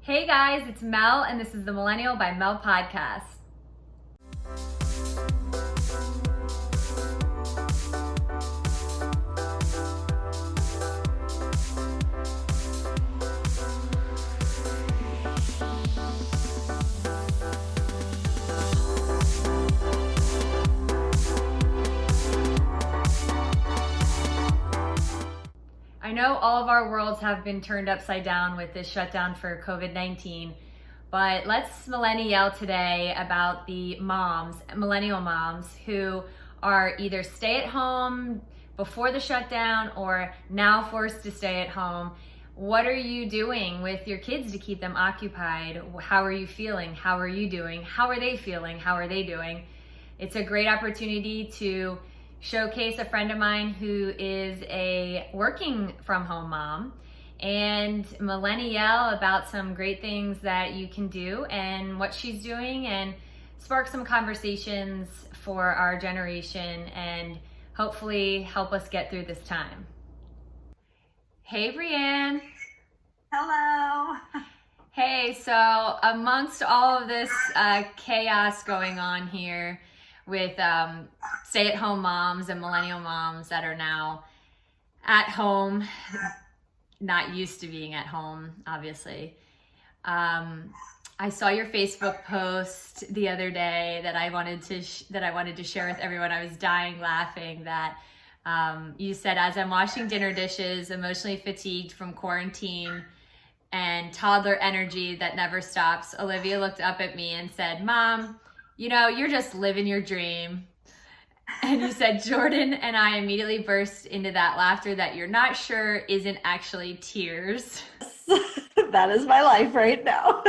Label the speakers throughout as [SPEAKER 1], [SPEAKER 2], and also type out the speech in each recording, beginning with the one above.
[SPEAKER 1] Hey guys, it's Mel, and this is the Millennial by Mel podcast. I know all of our worlds have been turned upside down with this shutdown for COVID-19, but let's MillenniYell today about the moms, millennial moms, who are either stay at home before the shutdown or now forced to stay at home. What are you doing with your kids to keep them occupied? How are you feeling? How are you doing? How are they feeling? How are they doing? It's a great opportunity to showcase a friend of mine who is a working from home mom and MillenniYell about some great things that you can do and what she's doing, and spark some conversations for our generation and hopefully help us get through this time. Hey Brianne.
[SPEAKER 2] Hello.
[SPEAKER 1] Hey, so amongst all of this chaos going on here with stay-at-home moms and millennial moms that are now at home, not used to being at home, obviously. I saw your Facebook post the other day that I wanted to share with everyone. I was dying laughing that you said, as I'm washing dinner dishes, emotionally fatigued from quarantine and toddler energy that never stops, Olivia looked up at me and said, "Mom, you know, you're just living your dream." And you said, Jordan and I immediately burst into that laughter that you're not sure isn't actually tears.
[SPEAKER 2] That is my life right now.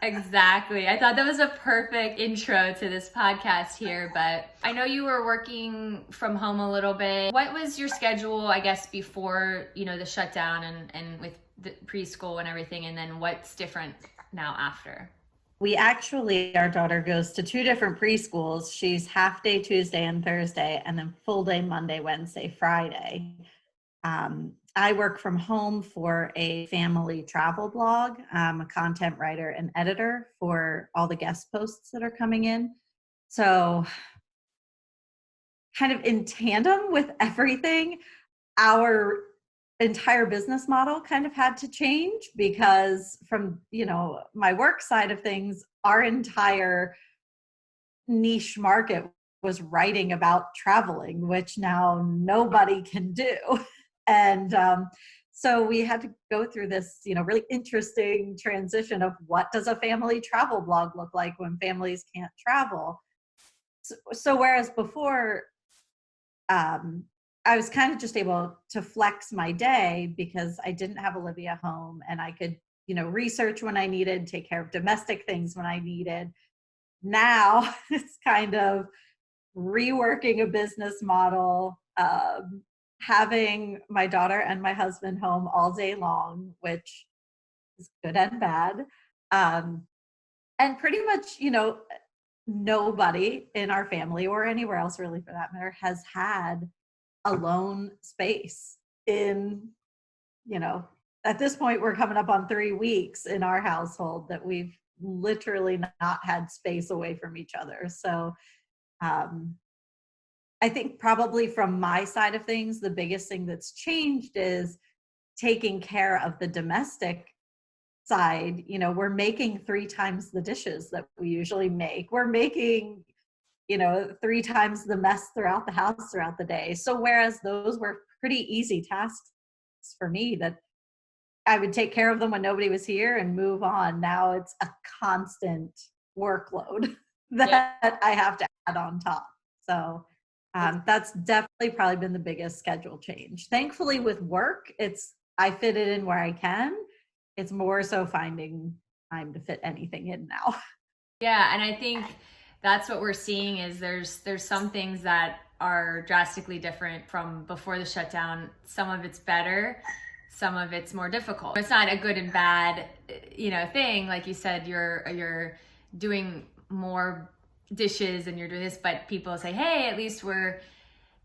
[SPEAKER 1] Exactly. I thought that was a perfect intro to this podcast here, but I know you were working from home a little bit. What was your schedule, I guess, before, the shutdown and with the preschool and everything, and then what's different now after?
[SPEAKER 2] Our daughter goes to two different preschools. She's half day Tuesday and Thursday, and then full day Monday, Wednesday, Friday. I work from home for a family travel blog. I'm a content writer and editor for all the guest posts that are coming in. So kind of in tandem with everything, our entire business model kind of had to change, because from my work side of things, our entire niche market was writing about traveling, which now nobody can do. And so we had to go through this really interesting transition of, what does a family travel blog look like when families can't travel? So whereas before I was kind of just able to flex my day because I didn't have Olivia home, and I could, research when I needed, take care of domestic things when I needed. Now it's kind of reworking a business model, having my daughter and my husband home all day long, which is good and bad. And pretty much, nobody in our family or anywhere else really for that matter has had alone space in, at this point we're coming up on 3 weeks in our household that we've literally not had space away from each other. So I think probably from my side of things, the biggest thing that's changed is taking care of the domestic side. We're making 3 times the dishes that we usually make. We're making 3 times the mess throughout the house throughout the day. So whereas those were pretty easy tasks for me, that I would take care of them when nobody was here and move on, now it's a constant workload that I have to add on top. So that's definitely probably been the biggest schedule change. Thankfully with work, I fit it in where I can. It's more so finding time to fit anything in now.
[SPEAKER 1] Yeah, and I think that's what we're seeing is there's some things that are drastically different from before the shutdown. Some of it's better, some of it's more difficult. It's not a good and bad, thing. Like you said, you're doing more dishes and you're doing this, but people say, hey, at least we're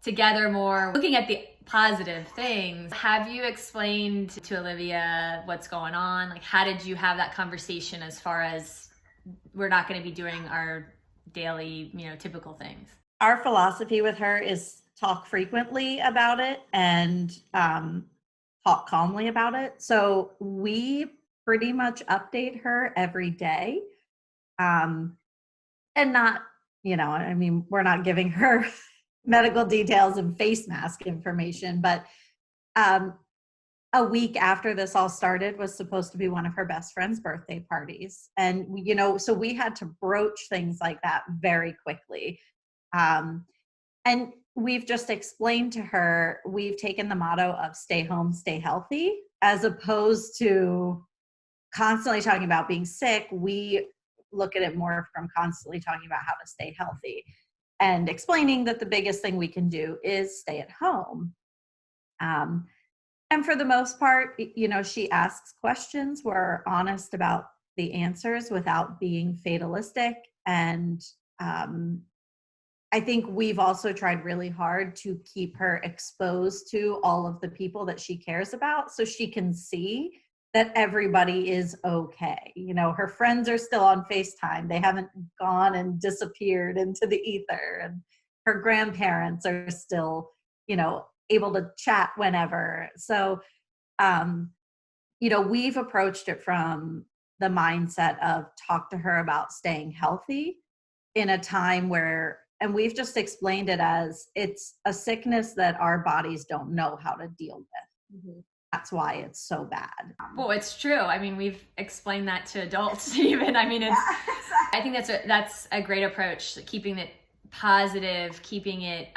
[SPEAKER 1] together more, looking at the positive things. Have you explained to Olivia what's going on? Like, how did you have that conversation as far as we're not going to be doing our daily, typical things?
[SPEAKER 2] Our philosophy with her is talk frequently about it and talk calmly about it. So we pretty much update her every day. And not, we're not giving her medical details and face mask information, but a week after this all started was supposed to be one of her best friend's birthday parties. And, so we had to broach things like that very quickly. And we've just explained to her, we've taken the motto of stay home, stay healthy, as opposed to constantly talking about being sick. We look at it more from constantly talking about how to stay healthy and explaining that the biggest thing we can do is stay at home. And for the most part, she asks questions. We're honest about the answers without being fatalistic. And I think we've also tried really hard to keep her exposed to all of the people that she cares about so she can see that everybody is okay. Her friends are still on FaceTime. They haven't gone and disappeared into the ether. And her grandparents are still, able to chat whenever. So, we've approached it from the mindset of talk to her about staying healthy in a time where, and we've just explained it as it's a sickness that our bodies don't know how to deal with. Mm-hmm. That's why it's so bad.
[SPEAKER 1] Well, it's true. I mean, we've explained that to adults even. I mean, I think that's a great approach, keeping it positive, keeping it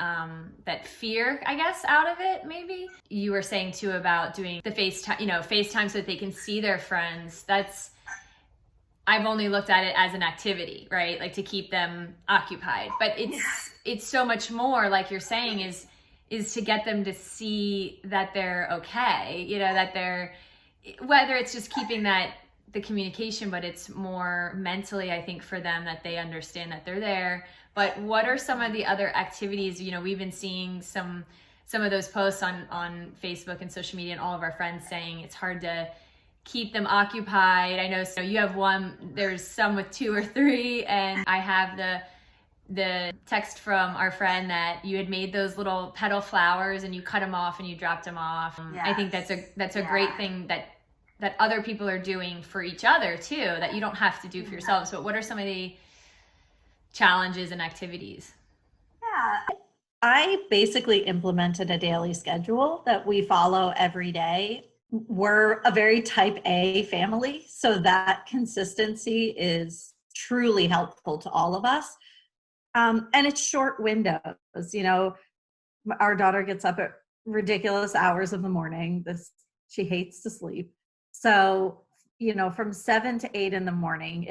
[SPEAKER 1] that fear, I guess, out of it. Maybe you were saying too about doing the FaceTime so that they can see their friends. I've only looked at it as an activity, right? Like to keep them occupied, but it's so much more, like you're saying, is to get them to see that they're okay, that they're, whether it's just keeping the communication, but it's more mentally, I think, for them, that they understand that they're there. But what are some of the other activities? We've been seeing some of those posts on Facebook and social media, and all of our friends saying it's hard to keep them occupied. I know, so you have one, there's some with 2 or 3, and I have the text from our friend that you had made those little petal flowers and you cut them off and you dropped them off. Yes. I think that's a great thing that other people are doing for each other too, that you don't have to do for yourselves. But what are some of the challenges and activities?
[SPEAKER 2] Yeah, I basically implemented a daily schedule that we follow every day. We're a very type A family, so that consistency is truly helpful to all of us. And it's short windows. Our daughter gets up at ridiculous hours of the morning. She hates to sleep. So, from 7 to 8 in the morning,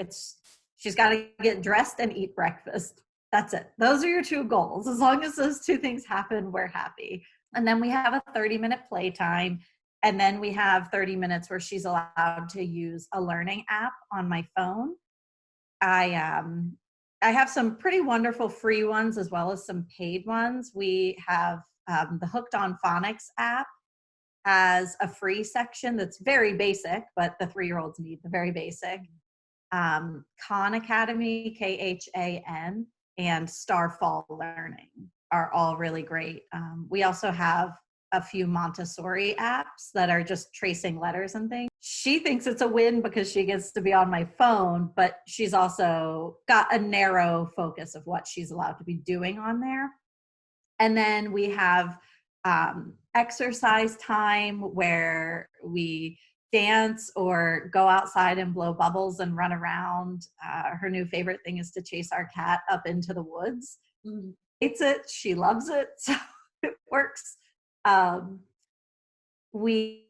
[SPEAKER 2] she's got to get dressed and eat breakfast. That's it. Those are your 2 goals. As long as those 2 things happen, we're happy. And then we have a 30-minute playtime. And then we have 30 minutes where she's allowed to use a learning app on my phone. I have some pretty wonderful free ones as well as some paid ones. We have the Hooked on Phonics app has a free section that's very basic, but the 3-year-olds need the very basic. Khan Academy, KHAN, and Starfall Learning are all really great. We also have a few Montessori apps that are just tracing letters and things. She thinks it's a win because she gets to be on my phone, but she's also got a narrow focus of what she's allowed to be doing on there. And then we have exercise time where we dance or go outside and blow bubbles and run around. Her new favorite thing is to chase our cat up into the woods. Mm-hmm. Hates it. She loves it. So it works. We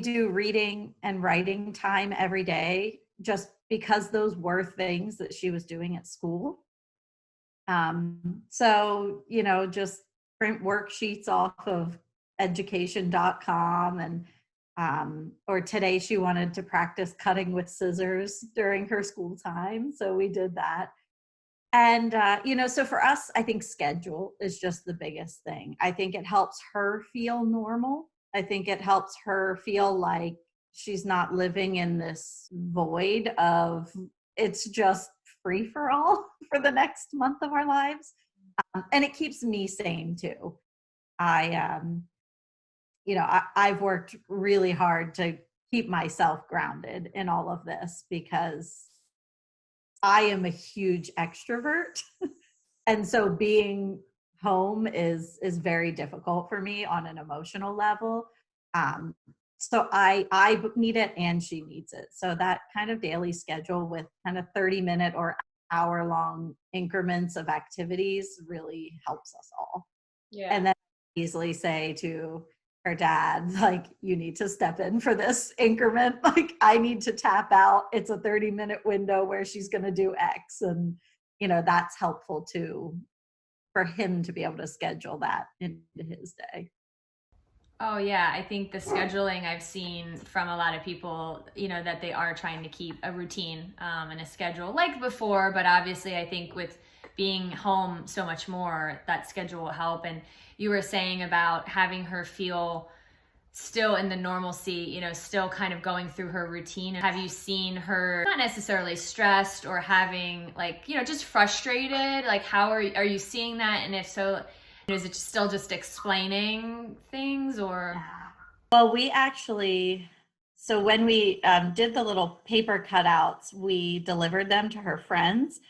[SPEAKER 2] do reading and writing time every day just because those were things that she was doing at school. So, just print worksheets off of education.com and, or today she wanted to practice cutting with scissors during her school time. So we did that. And, so for us, I think schedule is just the biggest thing. I think it helps her feel normal. I think it helps her feel like she's not living in this void of it's just free for all for the next month of our lives. And it keeps me sane too. I, I've worked really hard to keep myself grounded in all of this because I am a huge extrovert. And so being home is very difficult for me on an emotional level. Um, so I need it and she needs it. So that kind of daily schedule with kind of 30-minute or hour long increments of activities really helps us all.
[SPEAKER 1] Yeah.
[SPEAKER 2] And then easily say to her dad, like, you need to step in for this increment. Like, I need to tap out. It's a 30-minute window where she's going to do X. And, that's helpful too, for him to be able to schedule that into his day.
[SPEAKER 1] Oh yeah, I think the scheduling I've seen from a lot of people, that they are trying to keep a routine and a schedule like before, but obviously I think with being home so much more, that schedule will help. And you were saying about having her feel still in the normalcy, still kind of going through her routine. Have you seen her not necessarily stressed or having just frustrated? Like how are you seeing that? And if so, is it still just explaining things or?
[SPEAKER 2] Well, we actually, so when we did the little paper cutouts, we delivered them to her friends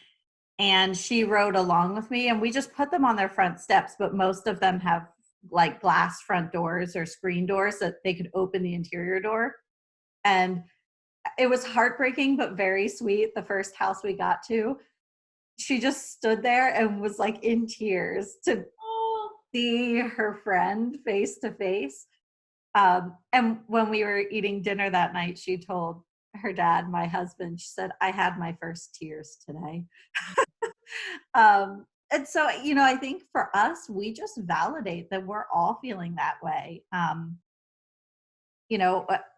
[SPEAKER 2] and she rode along with me and we just put them on their front steps, but most of them have like glass front doors or screen doors that they could open the interior door. And it was heartbreaking, but very sweet. The first house we got to, she just stood there and was like in tears to see her friend face to face. And when we were eating dinner that night, she told her dad, my husband, she said, I had my first tears today. And so, I think for us, we just validate that we're all feeling that way.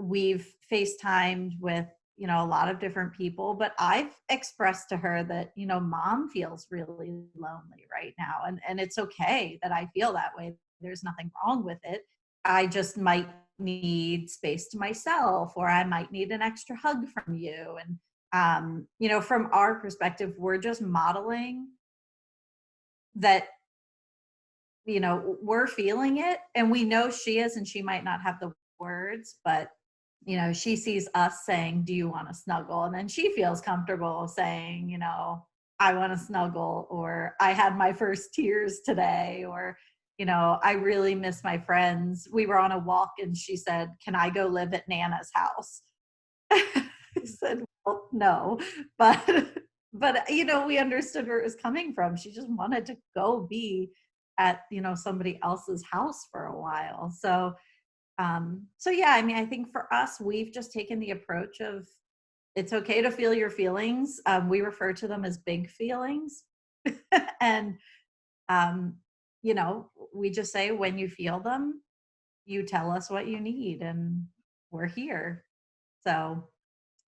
[SPEAKER 2] We've FaceTimed with, a lot of different people, but I've expressed to her that, mom feels really lonely right now. And it's okay that I feel that way. There's nothing wrong with it. I just might need space to myself, or I might need an extra hug from you. And, from our perspective, we're just modeling that, we're feeling it and we know she is, and she might not have the words, but she sees us saying, do you want to snuggle? And then she feels comfortable saying, I want to snuggle, or I had my first tears today, or, I really miss my friends. We were on a walk and she said, can I go live at Nana's house? I said, well, no, but we understood where it was coming from. She just wanted to go be at, somebody else's house for a while. So yeah, I mean, I think for us, we've just taken the approach of it's okay to feel your feelings. We refer to them as big feelings. And, we just say when you feel them, you tell us what you need and we're here. So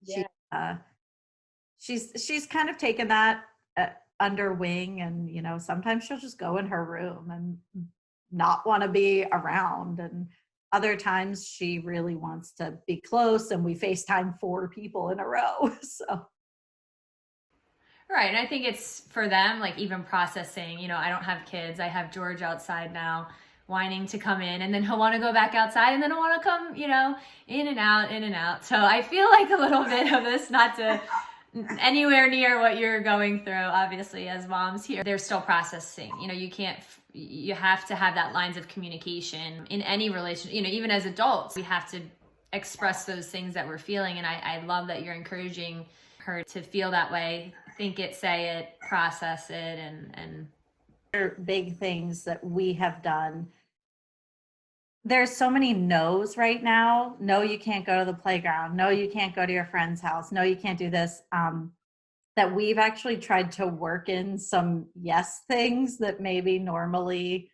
[SPEAKER 1] Yeah.
[SPEAKER 2] she's kind of taken that under wing, and, sometimes she'll just go in her room and not want to be around. And other times she really wants to be close, and we FaceTime 4 people in a row. So.
[SPEAKER 1] Right. And I think it's for them, like even processing, I don't have kids. I have George outside now whining to come in, and then he'll want to go back outside, and then he'll want to come, in and out, in and out. So I feel like a little bit of this, not to anywhere near what you're going through, obviously, as moms here. They're still processing. You have to have that lines of communication in any relationship, even as adults. We have to express those things that we're feeling. And I love that you're encouraging her to feel that way. Think it, say it, process it, and
[SPEAKER 2] big things that we have done. There's so many no's right now. No, you can't go to the playground. No, you can't go to your friend's house. No, you can't do this. That we've actually tried to work in some yes things that maybe normally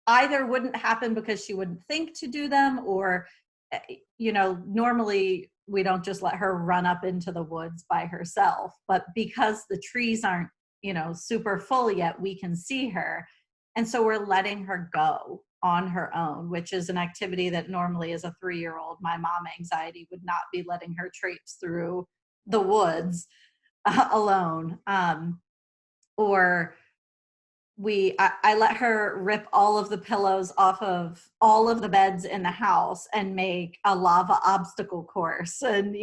[SPEAKER 2] either wouldn't happen because she wouldn't think to do them, or, normally we don't just let her run up into the woods by herself. But because the trees aren't super full yet. We can see her. And so we're letting her go on her own, which is an activity that normally as a 3-year-old, my mom anxiety would not be letting her traipse through the woods alone. Or I let her rip all of the pillows off of all of the beds in the house and make a lava obstacle course. And,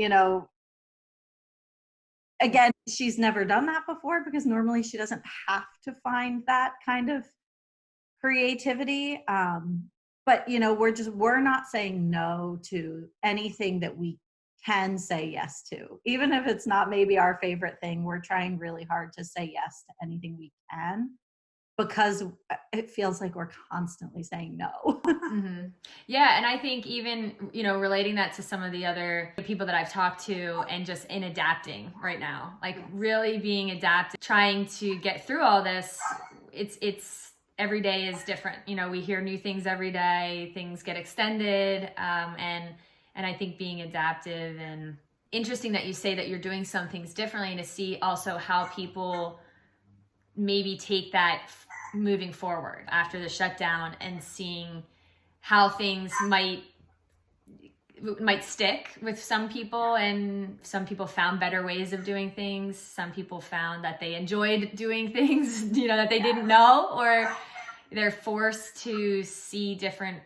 [SPEAKER 2] again, she's never done that before because normally she doesn't have to find that kind of creativity. But, we're not saying no to anything that we can say yes to. Even if it's not maybe our favorite thing, we're trying really hard to say yes to anything we can, because it feels like we're constantly saying no.
[SPEAKER 1] Mm-hmm. Yeah, and I think even, relating that to some of the other people that I've talked to, and just in adapting right now, like really being adapted, trying to get through all this. It's every day is different. We hear new things every day, things get extended, and I think being adaptive. And interesting that you say that you're doing some things differently, and to see also how people maybe take that moving forward after the shutdown, and seeing how things might stick with some people, and some people found better ways of doing things. Some people found that they enjoyed doing things, that they didn't know, or they're forced to see different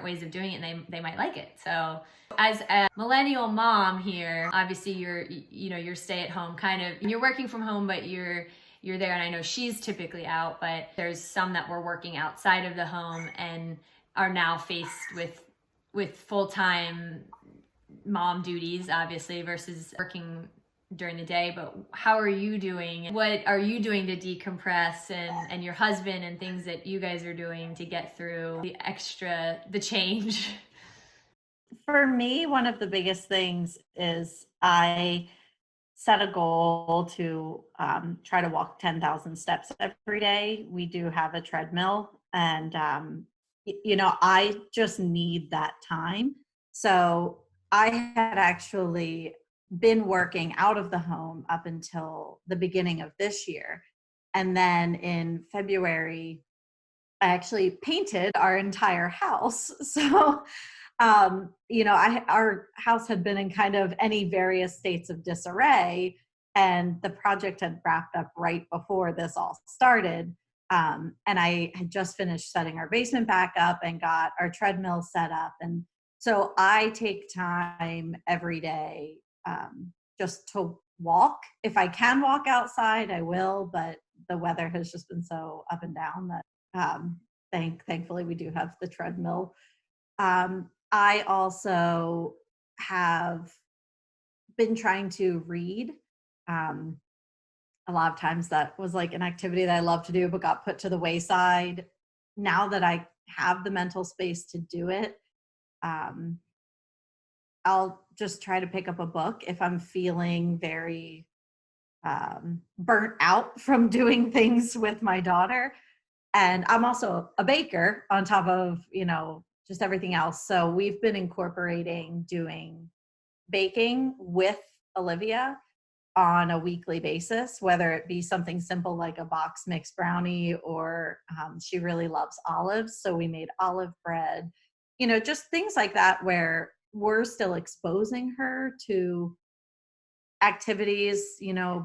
[SPEAKER 1] ways of doing it, and they might like it. So as a millennial mom here, obviously you're stay at home kind of, you're working from home, but you're there. And I know she's typically out, but there's some that were working outside of the home and are now faced with full-time mom duties, obviously, versus working during the day. But how are you doing? What are you doing to decompress, and your husband, and things that you guys are doing to get through the change?
[SPEAKER 2] For me, one of the biggest things is I set a goal to try to walk 10,000 steps every day. We do have a treadmill, and I just need that time. So I had actually been working out of the home up until the beginning of this year. And then in February, I actually painted our entire house. So, our house had been in kind of any various states of disarray, and the project had wrapped up right before this all started. And I had just finished setting our basement back up and got our treadmill set up. And so I take time every day just to walk. If I can walk outside, I will, but the weather has just been so up and down that thankfully we do have the treadmill. I also have been trying to read. A lot of times that was like an activity that I love to do, but got put to the wayside. Now that I have the mental space to do it, I'll just try to pick up a book if I'm feeling very burnt out from doing things with my daughter. And I'm also a baker on top of, just everything else. So we've been incorporating doing baking with Olivia on a weekly basis, whether it be something simple like a box mix brownie, or she really loves olives. So we made olive bread, just things like that, where we're still exposing her to activities,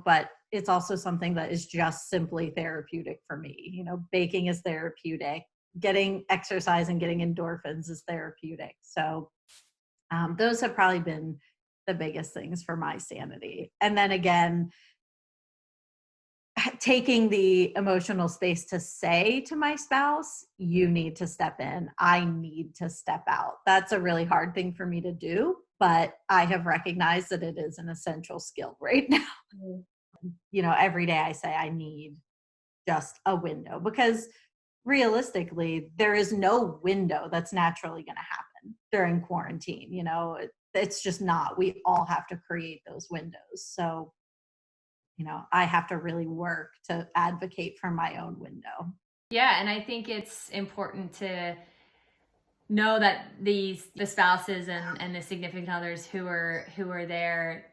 [SPEAKER 2] but it's also something that is just simply therapeutic for me. Baking is therapeutic. Getting exercise and getting endorphins is therapeutic. So those have probably been the biggest things for my sanity. And then again, taking the emotional space to say to my spouse, you need to step in. I need to step out. That's a really hard thing for me to do, but I have recognized that it is an essential skill right now. Every day I say I need just a window, because realistically, there is no window that's naturally going to happen during quarantine. It's just not. We all have to create those windows. So, I have to really work to advocate for my own window.
[SPEAKER 1] Yeah, and I think it's important to know that the spouses and the significant others who are there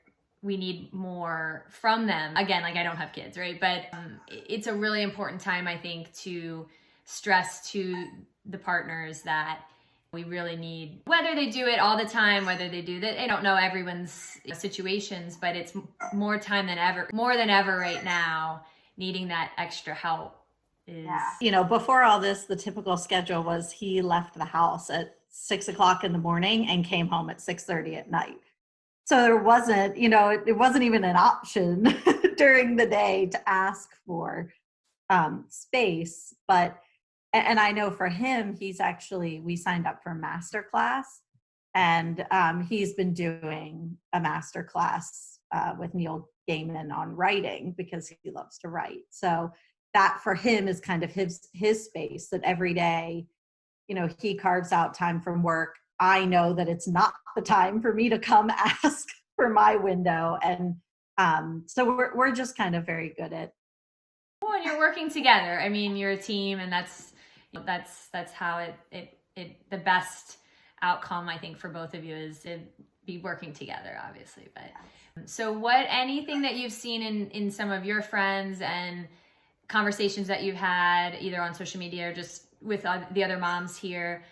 [SPEAKER 1] we need more from them. Again, like I don't have kids, right? But it's a really important time, I think, to stress to the partners that we really need, whether they do it all the time, whether they do that. I don't know everyone's situations, but it's more time than ever, more than ever right now, needing that extra help is.
[SPEAKER 2] Yeah. Before all this, the typical schedule was he left the house at 6 o'clock in the morning and came home at 6:30 at night. So there wasn't, it wasn't even an option during the day to ask for space. But, and I know for him, we signed up for a master class, and he's been doing a master class with Neil Gaiman on writing because he loves to write. So that for him is kind of his space, that every day, he carves out time from work. I know that it's not the time for me to come ask for my window. And so we're just kind of very good at.
[SPEAKER 1] Well, and you're working together. I mean, you're a team, and that's how it the best outcome, I think, for both of you is to be working together, obviously. But so anything that you've seen in some of your friends and conversations that you've had either on social media or just with the other moms here,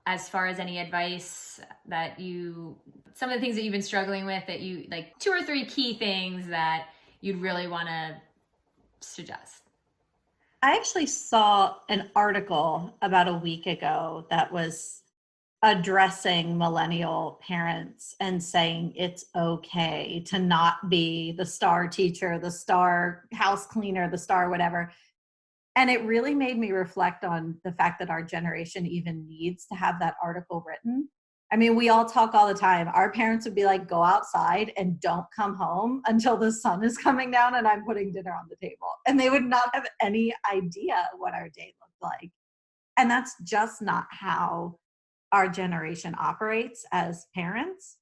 [SPEAKER 1] as far as any advice that some of the things that you've been struggling with, that you like 2 or 3 key things that you'd really want to suggest?
[SPEAKER 2] I actually saw an article about a week ago that was addressing millennial parents and saying it's okay to not be the star teacher, the star house cleaner, the star whatever. And it really made me reflect on the fact that our generation even needs to have that article written. I mean, we all talk all the time. Our parents would be like, go outside and don't come home until the sun is coming down and I'm putting dinner on the table. And they would not have any idea what our day looked like. And that's just not how our generation operates as parents.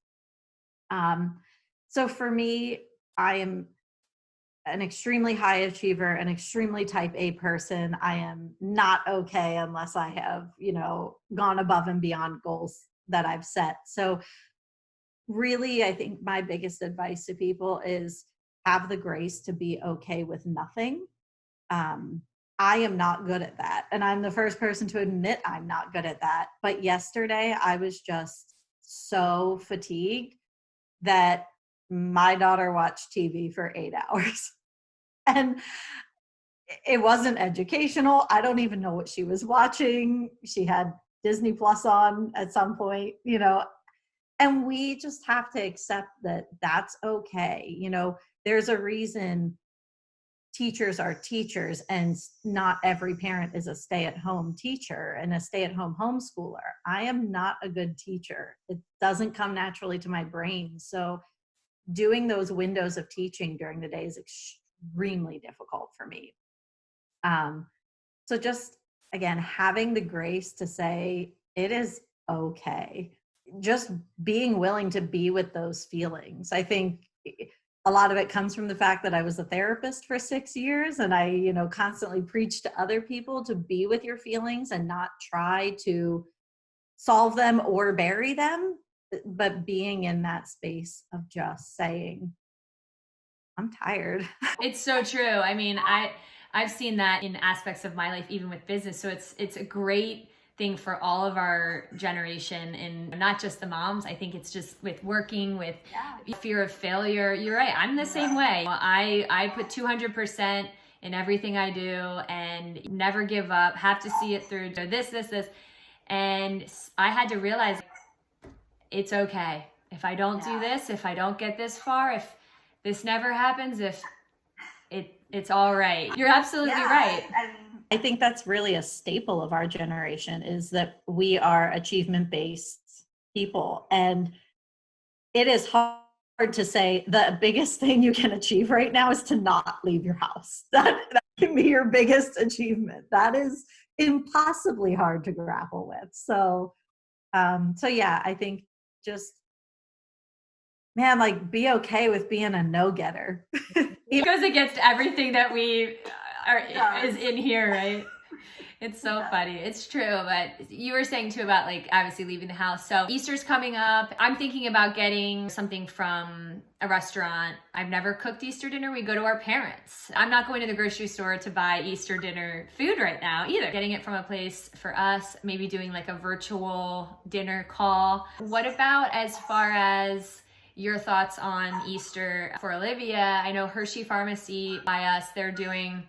[SPEAKER 2] So for me, I am an extremely high achiever, an extremely type A person. I am not okay unless I have, gone above and beyond goals that I've set. So really, I think my biggest advice to people is have the grace to be okay with nothing. I am not good at that. And I'm the first person to admit I'm not good at that. But yesterday I was just so fatigued that my daughter watched TV for 8 hours. And it wasn't educational. I don't even know what she was watching. She had Disney Plus on at some point, and we just have to accept that that's okay. There's a reason teachers are teachers, and not every parent is a stay-at-home teacher and a stay-at-home homeschooler. I am not a good teacher. It doesn't come naturally to my brain. So doing those windows of teaching during the day is extremely difficult for me. So just, again, having the grace to say it is okay. Just being willing to be with those feelings. I think a lot of it comes from the fact that I was a therapist for 6 years, and I, constantly preach to other people to be with your feelings and not try to solve them or bury them, but being in that space of just saying, I'm tired.
[SPEAKER 1] It's so true. I mean, I've seen that in aspects of my life, even with business. So it's a great thing for all of our generation, and not just the moms. I think it's just with working with fear of failure. You're right. I'm the same way. I put 200% in everything I do and never give up, have to see it through, this. And I had to realize it's okay. If I don't do this, if I don't get this far, if this never happens, if it's all right. You're absolutely right.
[SPEAKER 2] I think that's really a staple of our generation, is that we are achievement-based people. And it is hard to say the biggest thing you can achieve right now is to not leave your house. That can be your biggest achievement. That is impossibly hard to grapple with. So yeah, I think just, man, like, be okay with being a no-getter.
[SPEAKER 1] It goes against everything that we is in here, right? It's so funny. It's true. But you were saying too about like obviously leaving the house. So Easter's coming up. I'm thinking about getting something from a restaurant. I've never cooked Easter dinner. We go to our parents. I'm not going to the grocery store to buy Easter dinner food right now either. Getting it from a place for us, maybe doing like a virtual dinner call. What about as far as your thoughts on Easter for Olivia? I know Hershey Pharmacy by us, they're doing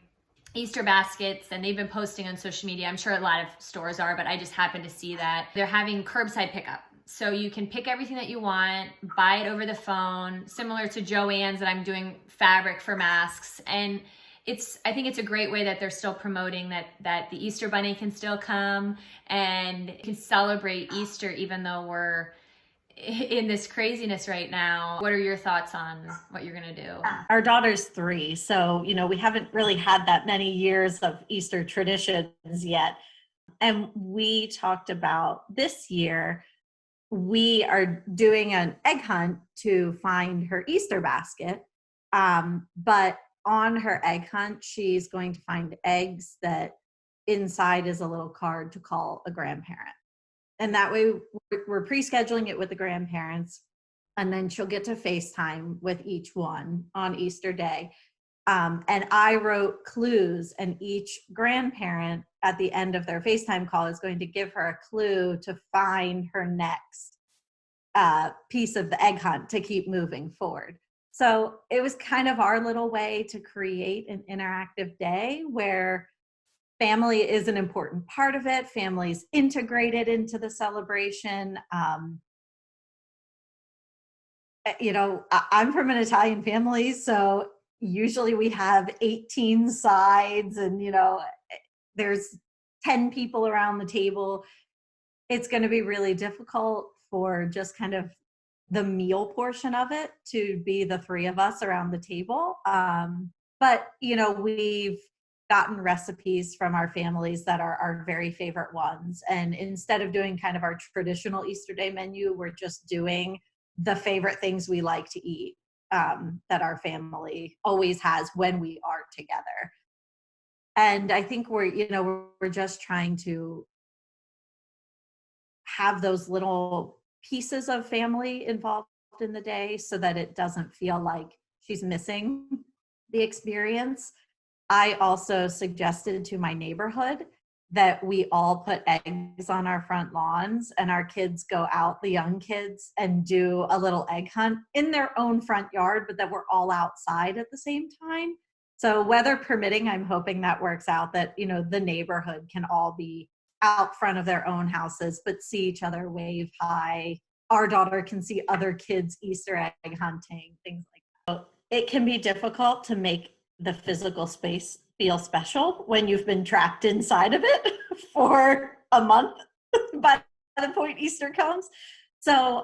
[SPEAKER 1] Easter baskets and they've been posting on social media. I'm sure a lot of stores are, but I just happened to see that they're having curbside pickup. So you can pick everything that you want, buy it over the phone, similar to Joann's that I'm doing fabric for masks. And I think it's a great way that they're still promoting that the Easter bunny can still come and can celebrate Easter even though we're in this craziness right now. What are your thoughts on what you're going to do?
[SPEAKER 2] Our daughter's 3, so we haven't really had that many years of Easter traditions yet. And we talked about this year, we are doing an egg hunt to find her Easter basket. But on her egg hunt, she's going to find eggs that inside is a little card to call a grandparent. And that way we're pre-scheduling it with the grandparents, and then she'll get to FaceTime with each one on Easter Day. And I wrote clues, and each grandparent at the end of their FaceTime call is going to give her a clue to find her next piece of the egg hunt to keep moving forward. So it was kind of our little way to create an interactive day where family is an important part of it. Family's integrated into the celebration. I'm from an Italian family, so usually we have 18 sides and, there's 10 people around the table. It's going to be really difficult for just kind of the meal portion of it to be the 3 of us around the table. But, we've gotten recipes from our families that are our very favorite ones. And instead of doing kind of our traditional Easter Day menu, we're just doing the favorite things we like to eat that our family always has when we are together. And I think we're just trying to have those little pieces of family involved in the day so that it doesn't feel like she's missing the experience. I also suggested to my neighborhood that we all put eggs on our front lawns and our kids go out, the young kids, and do a little egg hunt in their own front yard, but that we're all outside at the same time. So weather permitting, I'm hoping that works out, that, the neighborhood can all be out front of their own houses, but see each other, wave hi. Our daughter can see other kids Easter egg hunting, things like that. So it can be difficult to make the physical space feel special when you've been trapped inside of it for a month by the point Easter comes. So,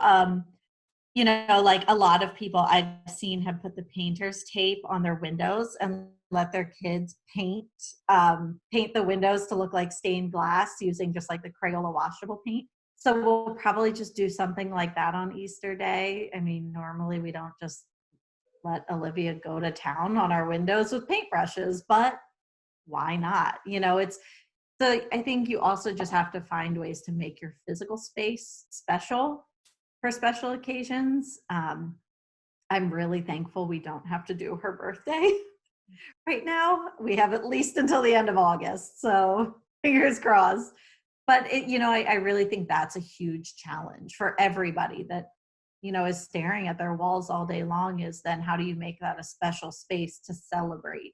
[SPEAKER 2] like a lot of people I've seen have put the painter's tape on their windows and let their kids paint the windows to look like stained glass using just like the Crayola washable paint. So we'll probably just do something like that on Easter Day. I mean, normally we don't just let Olivia go to town on our windows with paintbrushes, but why not? So I think you also just have to find ways to make your physical space special for special occasions. I'm really thankful we don't have to do her birthday right now. We have at least until the end of August, so fingers crossed. But I really think that's a huge challenge for everybody that is staring at their walls all day long, is then how do you make that a special space to celebrate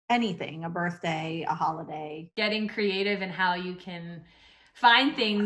[SPEAKER 2] anything, a birthday, a holiday?
[SPEAKER 1] Getting creative in how you can find things